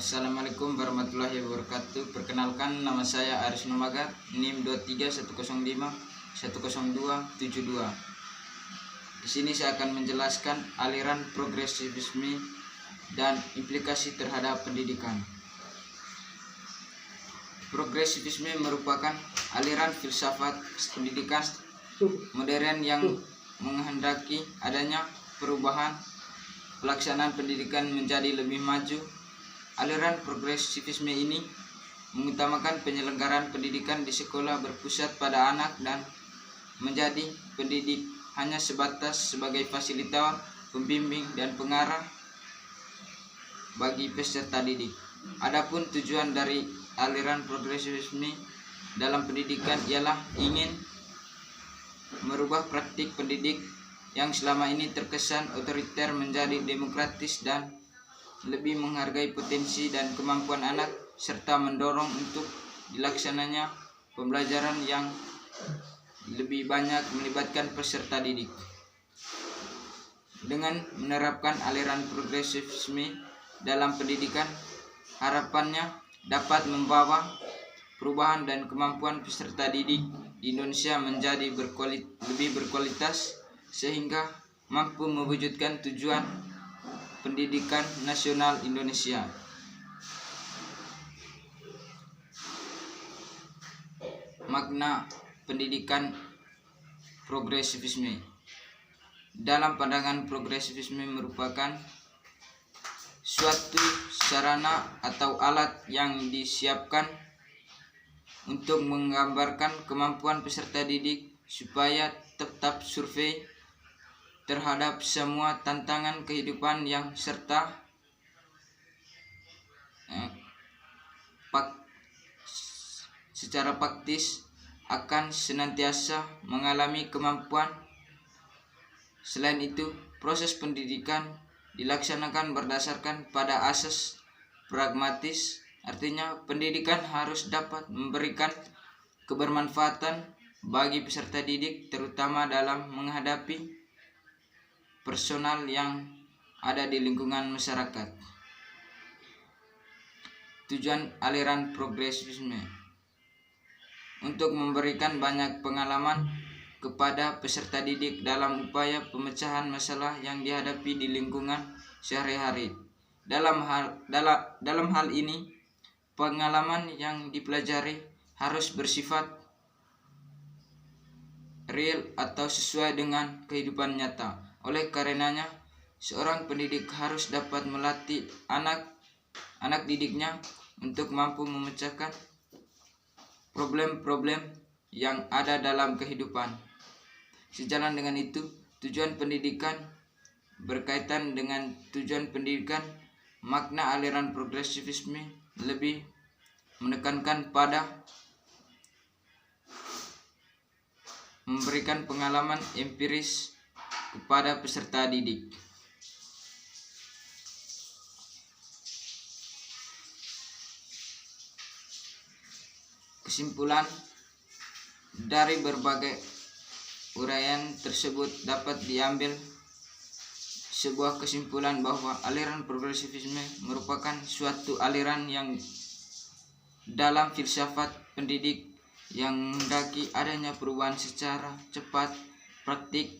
Assalamualaikum warahmatullahi wabarakatuh. Perkenalkan, nama saya Aris Numaga, NIM 23105-10272. Di sini saya akan menjelaskan aliran progresivisme dan implikasi terhadap pendidikan. Progresivisme merupakan aliran filsafat pendidikan modern yang menghendaki adanya perubahan pelaksanaan pendidikan menjadi lebih maju. Aliran progresivisme ini mengutamakan penyelenggaraan pendidikan di sekolah berpusat pada anak dan menjadi pendidik hanya sebatas sebagai fasilitator, pembimbing, dan pengarah bagi peserta didik. Adapun tujuan dari aliran progresivisme dalam pendidikan ialah ingin merubah praktik pendidik yang selama ini terkesan otoriter menjadi demokratis dan lebih menghargai potensi dan kemampuan anak, serta mendorong untuk dilaksananya pembelajaran yang lebih banyak melibatkan peserta didik. Dengan menerapkan aliran progresivisme dalam pendidikan, harapannya dapat membawa perubahan dan kemampuan peserta didik di Indonesia menjadi lebih berkualitas, sehingga mampu mewujudkan tujuan pendidikan nasional Indonesia. Makna pendidikan progresivisme. Dalam pandangan progresivisme merupakan suatu sarana atau alat yang disiapkan untuk menggambarkan kemampuan peserta didik supaya tetap survei terhadap semua tantangan kehidupan yang serta secara praktis akan senantiasa mengalami kemampuan. Selain itu, proses pendidikan dilaksanakan berdasarkan pada asas pragmatis, artinya pendidikan harus dapat memberikan kebermanfaatan bagi peserta didik, terutama dalam menghadapi personal yang ada di lingkungan masyarakat. Tujuan aliran progresivisme untuk memberikan banyak pengalaman kepada peserta didik dalam upaya pemecahan masalah yang dihadapi di lingkungan sehari-hari. Dalam hal ini, pengalaman yang dipelajari harus bersifat real atau sesuai dengan kehidupan nyata. Oleh karenanya, seorang pendidik harus dapat melatih anak didiknya untuk mampu memecahkan problem-problem yang ada dalam kehidupan. Sejalan dengan itu, tujuan pendidikan berkaitan dengan tujuan pendidikan. Makna aliran progresivisme lebih menekankan pada memberikan pengalaman empiris kepada peserta didik. Kesimpulan dari berbagai uraian tersebut dapat diambil sebuah kesimpulan bahwa aliran progresivisme merupakan suatu aliran yang dalam filsafat pendidik yang menghendaki adanya perubahan secara cepat praktik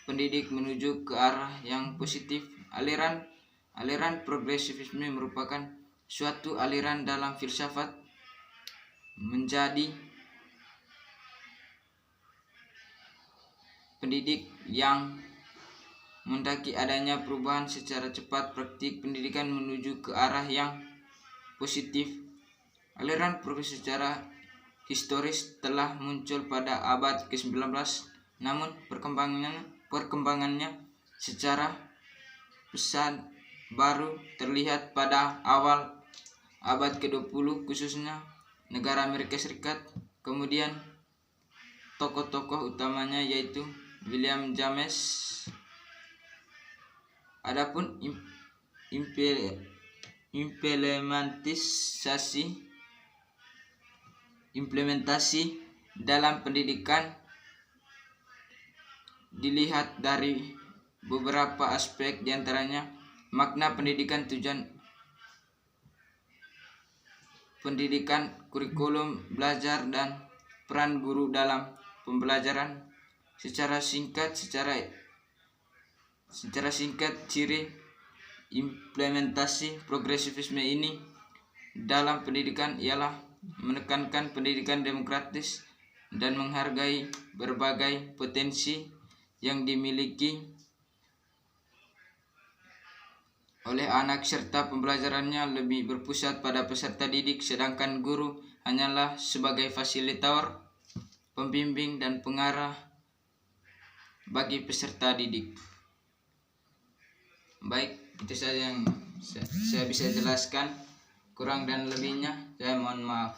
pendidik menuju ke arah yang positif. Aliran progresivisme merupakan suatu aliran dalam filsafat menjadi pendidik yang menghendaki adanya perubahan secara cepat praktik pendidikan menuju ke arah yang positif. Aliran progresif secara historis telah muncul pada abad ke-19, namun perkembangannya secara pesat baru terlihat pada awal abad ke-20, khususnya negara Amerika Serikat. Kemudian tokoh-tokoh utamanya yaitu William James. Adapun implementasi dalam pendidikan dilihat dari beberapa aspek, diantaranya makna pendidikan, tujuan pendidikan, kurikulum belajar, dan peran guru dalam pembelajaran. Secara singkat, ciri implementasi progresivisme ini dalam pendidikan ialah menekankan pendidikan demokratis dan menghargai berbagai potensi yang dimiliki oleh anak, serta pembelajarannya lebih berpusat pada peserta didik, sedangkan guru hanyalah sebagai fasilitator, pembimbing, dan pengarah bagi peserta didik. Baik, itu saja yang saya bisa jelaskan. Kurang dan lebihnya saya mohon maaf.